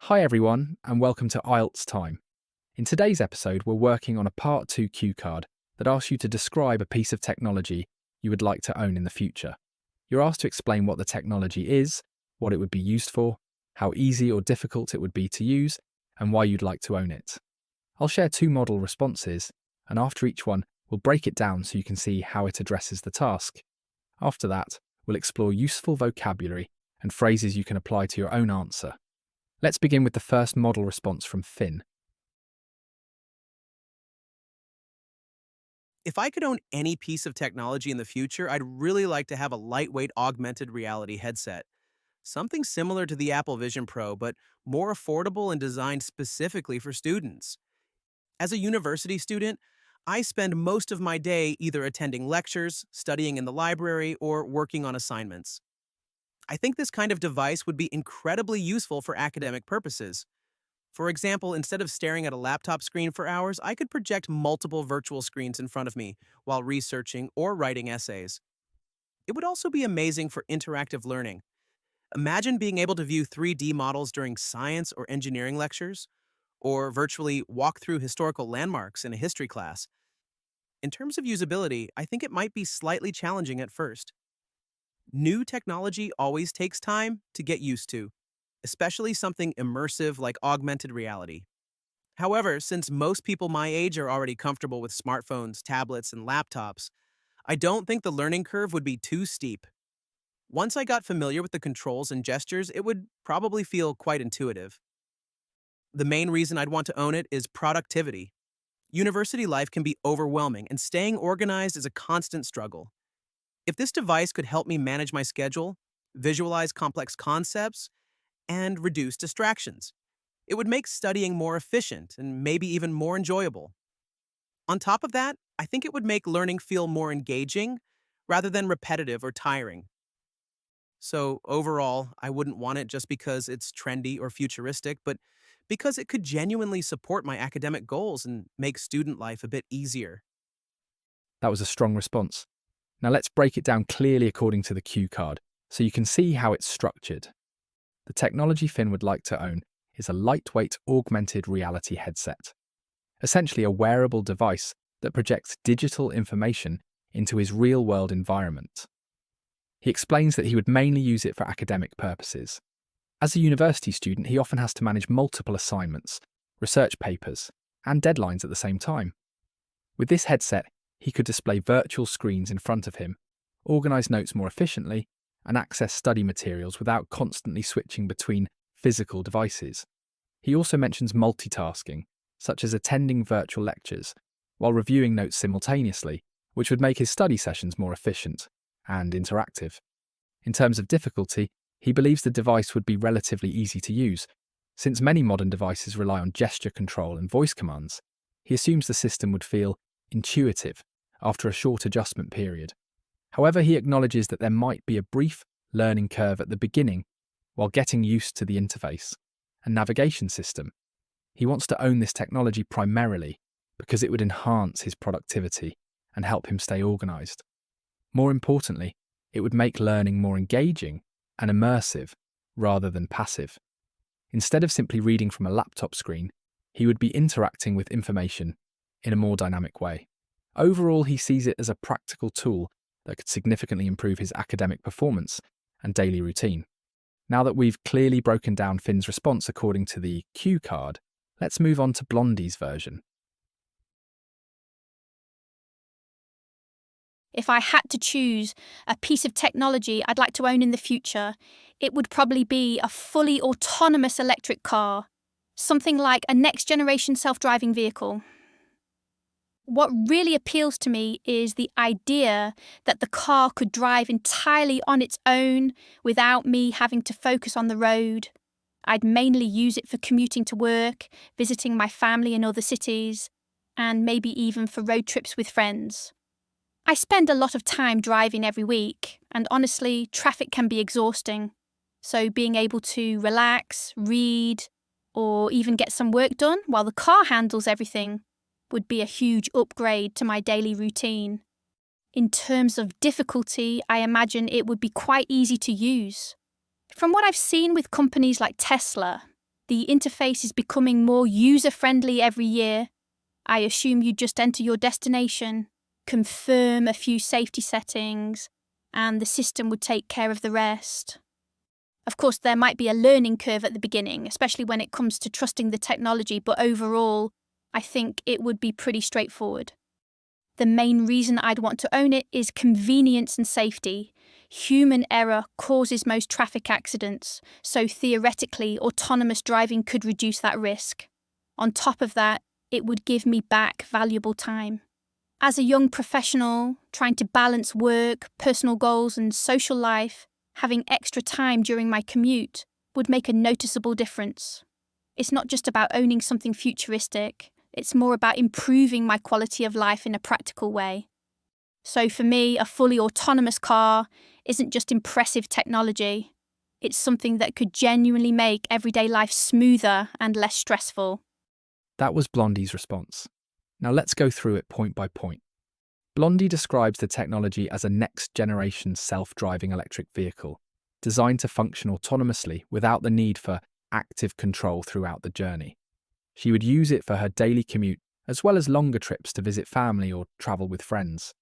Hi everyone, and welcome to IELTS Time. In today's episode, we're working on a Part 2 cue card that asks you to describe a piece of technology you would like to own in the future. You're asked to explain what the technology is, what it would be used for, how easy or difficult it would be to use, and why you'd like to own it. I'll share 2 model responses, and after each one, we'll break it down so you can see how it addresses the task. After that, we'll explore useful vocabulary and phrases you can apply to your own answer. Let's begin with the first model response from Finn. If I could own any piece of technology in the future, I'd really like to have a lightweight augmented reality headset. Something similar to the Apple Vision Pro, but more affordable and designed specifically for students. As a university student, I spend most of my day either attending lectures, studying in the library, or working on assignments. I think this kind of device would be incredibly useful for academic purposes. For example, instead of staring at a laptop screen for hours, I could project multiple virtual screens in front of me while researching or writing essays. It would also be amazing for interactive learning. Imagine being able to view 3D models during science or engineering lectures, or virtually walk through historical landmarks in a history class. In terms of usability, I think it might be slightly challenging at first. New technology always takes time to get used to, especially something immersive like augmented reality. However, since most people my age are already comfortable with smartphones, tablets, and laptops, I don't think the learning curve would be too steep. Once I got familiar with the controls and gestures, it would probably feel quite intuitive. The main reason I'd want to own it is productivity. University life can be overwhelming, and staying organized is a constant struggle. If this device could help me manage my schedule, visualize complex concepts, and reduce distractions, it would make studying more efficient and maybe even more enjoyable. On top of that, I think it would make learning feel more engaging rather than repetitive or tiring. So, overall, I wouldn't want it just because it's trendy or futuristic, but because it could genuinely support my academic goals and make student life a bit easier. That was a strong response. Now let's break it down clearly according to the cue card so you can see how it's structured. The technology Finn would like to own is a lightweight augmented reality headset, essentially a wearable device that projects digital information into his real-world environment. He explains that he would mainly use it for academic purposes. As a university student, he often has to manage multiple assignments, research papers, and deadlines at the same time. With this headset, he could display virtual screens in front of him, organise notes more efficiently, and access study materials without constantly switching between physical devices. He also mentions multitasking, such as attending virtual lectures, while reviewing notes simultaneously, which would make his study sessions more efficient and interactive. In terms of difficulty, he believes the device would be relatively easy to use. Since many modern devices rely on gesture control and voice commands, he assumes the system would feel intuitive after a short adjustment period. However, he acknowledges that there might be a brief learning curve at the beginning while getting used to the interface and navigation system. He wants to own this technology primarily because it would enhance his productivity and help him stay organised. More importantly, it would make learning more engaging and immersive rather than passive. Instead of simply reading from a laptop screen, he would be interacting with information in a more dynamic way. Overall, he sees it as a practical tool that could significantly improve his academic performance and daily routine. Now that we've clearly broken down Finn's response according to the cue card, let's move on to Blondie's version. If I had to choose a piece of technology I'd like to own in the future, it would probably be a fully autonomous electric car, something like a next-generation self-driving vehicle. What really appeals to me is the idea that the car could drive entirely on its own without me having to focus on the road. I'd mainly use it for commuting to work, visiting my family in other cities, and maybe even for road trips with friends. I spend a lot of time driving every week, and honestly, traffic can be exhausting. So being able to relax, read, or even get some work done while the car handles everything would be a huge upgrade to my daily routine. In terms of difficulty, I imagine it would be quite easy to use. From what I've seen with companies like Tesla, The interface is becoming more user-friendly every year. I assume you just enter your destination, confirm a few safety settings, and the system would take care of the rest. Of course, there might be a learning curve at the beginning, especially when it comes to trusting the technology, but overall, I think it would be pretty straightforward. The main reason I'd want to own it is convenience and safety. Human error causes most traffic accidents, so theoretically, autonomous driving could reduce that risk. On top of that, it would give me back valuable time. As a young professional, trying to balance work, personal goals, and social life, having extra time during my commute would make a noticeable difference. It's not just about owning something futuristic, it's more about improving my quality of life in a practical way. So for me, a fully autonomous car isn't just impressive technology, it's something that could genuinely make everyday life smoother and less stressful. That was Blondie's response. Now let's go through it point by point. Blondie describes the technology as a next-generation self-driving electric vehicle, designed to function autonomously without the need for active control throughout the journey. She would use it for her daily commute, as well as longer trips to visit family or travel with friends.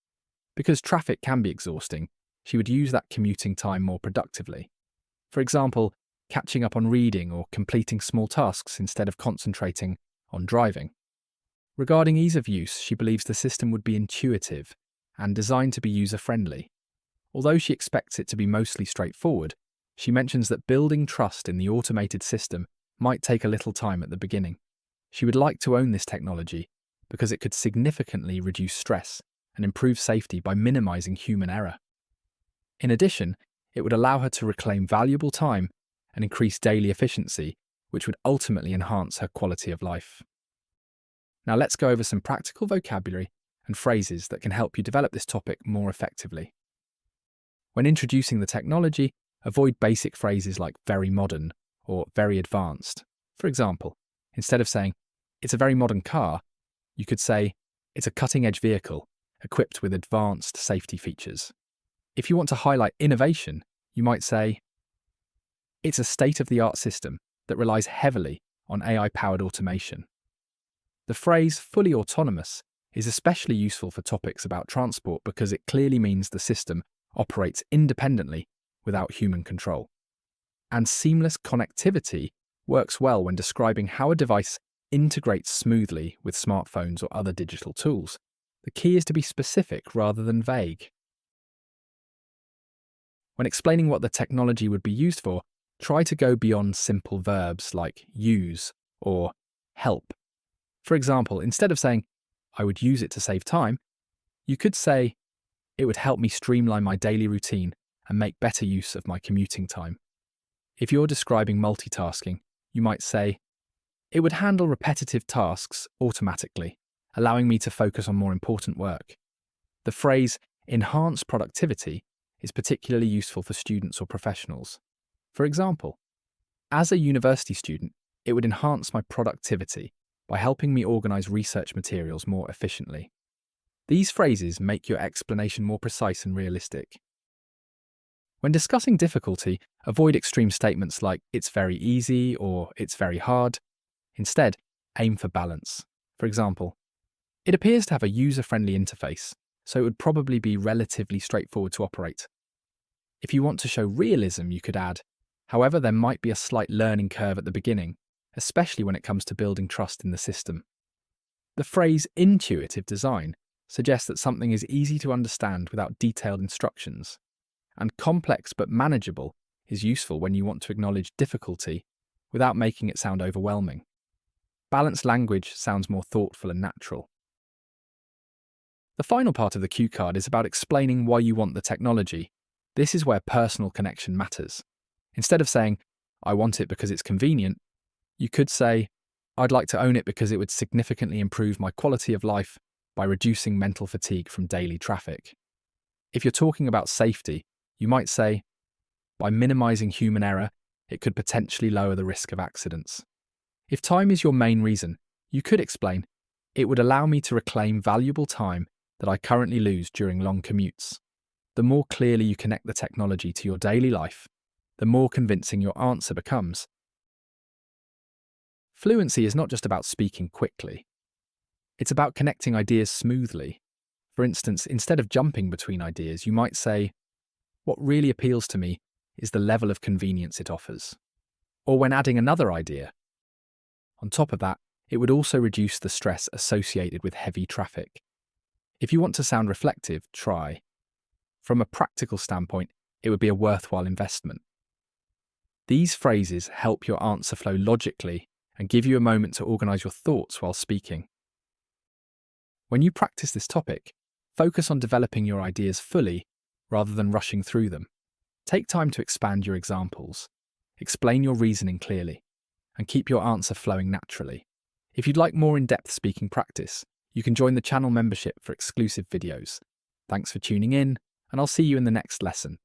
Because traffic can be exhausting, she would use that commuting time more productively. For example, catching up on reading or completing small tasks instead of concentrating on driving. Regarding ease of use, she believes the system would be intuitive and designed to be user-friendly. Although she expects it to be mostly straightforward, she mentions that building trust in the automated system might take a little time at the beginning. She would like to own this technology because it could significantly reduce stress and improve safety by minimizing human error. In addition, it would allow her to reclaim valuable time and increase daily efficiency, which would ultimately enhance her quality of life. Now let's go over some practical vocabulary and phrases that can help you develop this topic more effectively. When introducing the technology, avoid basic phrases like very modern or very advanced. For example, instead of saying, it's a very modern car, you could say, it's a cutting-edge vehicle equipped with advanced safety features. If you want to highlight innovation, you might say, it's a state-of-the-art system that relies heavily on AI-powered automation. The phrase fully autonomous is especially useful for topics about transport because it clearly means the system operates independently without human control. And seamless connectivity works well when describing how a device integrates smoothly with smartphones or other digital tools. The key is to be specific rather than vague. When explaining what the technology would be used for, try to go beyond simple verbs like use or help. For example, instead of saying, I would use it to save time, you could say, it would help me streamline my daily routine and make better use of my commuting time. If you're describing multitasking, you might say, it would handle repetitive tasks automatically, allowing me to focus on more important work. The phrase enhance productivity is particularly useful for students or professionals. For example, as a university student, it would enhance my productivity by helping me organize research materials more efficiently. These phrases make your explanation more precise and realistic. When discussing difficulty, avoid extreme statements like it's very easy or it's very hard. Instead, aim for balance. For example, it appears to have a user-friendly interface, so it would probably be relatively straightforward to operate. If you want to show realism, you could add, however, there might be a slight learning curve at the beginning, especially when it comes to building trust in the system. The phrase intuitive design suggests that something is easy to understand without detailed instructions, and complex but manageable is useful when you want to acknowledge difficulty without making it sound overwhelming. Balanced language sounds more thoughtful and natural. The final part of the cue card is about explaining why you want the technology. This is where personal connection matters. Instead of saying, I want it because it's convenient, you could say, I'd like to own it because it would significantly improve my quality of life by reducing mental fatigue from daily traffic. If you're talking about safety, you might say, by minimizing human error, it could potentially lower the risk of accidents. If time is your main reason, you could explain, it would allow me to reclaim valuable time that I currently lose during long commutes. The more clearly you connect the technology to your daily life, the more convincing your answer becomes. Fluency is not just about speaking quickly. It's about connecting ideas smoothly. For instance, instead of jumping between ideas, you might say, "What really appeals to me is the level of convenience it offers." Or when adding another idea. On top of that, it would also reduce the stress associated with heavy traffic. If you want to sound reflective, try. From a practical standpoint, it would be a worthwhile investment. These phrases help your answer flow logically and give you a moment to organize your thoughts while speaking. When you practice this topic, focus on developing your ideas fully rather than rushing through them. Take time to expand your examples, explain your reasoning clearly, and keep your answer flowing naturally. If you'd like more in-depth speaking practice, you can join the channel membership for exclusive videos. Thanks for tuning in, and I'll see you in the next lesson.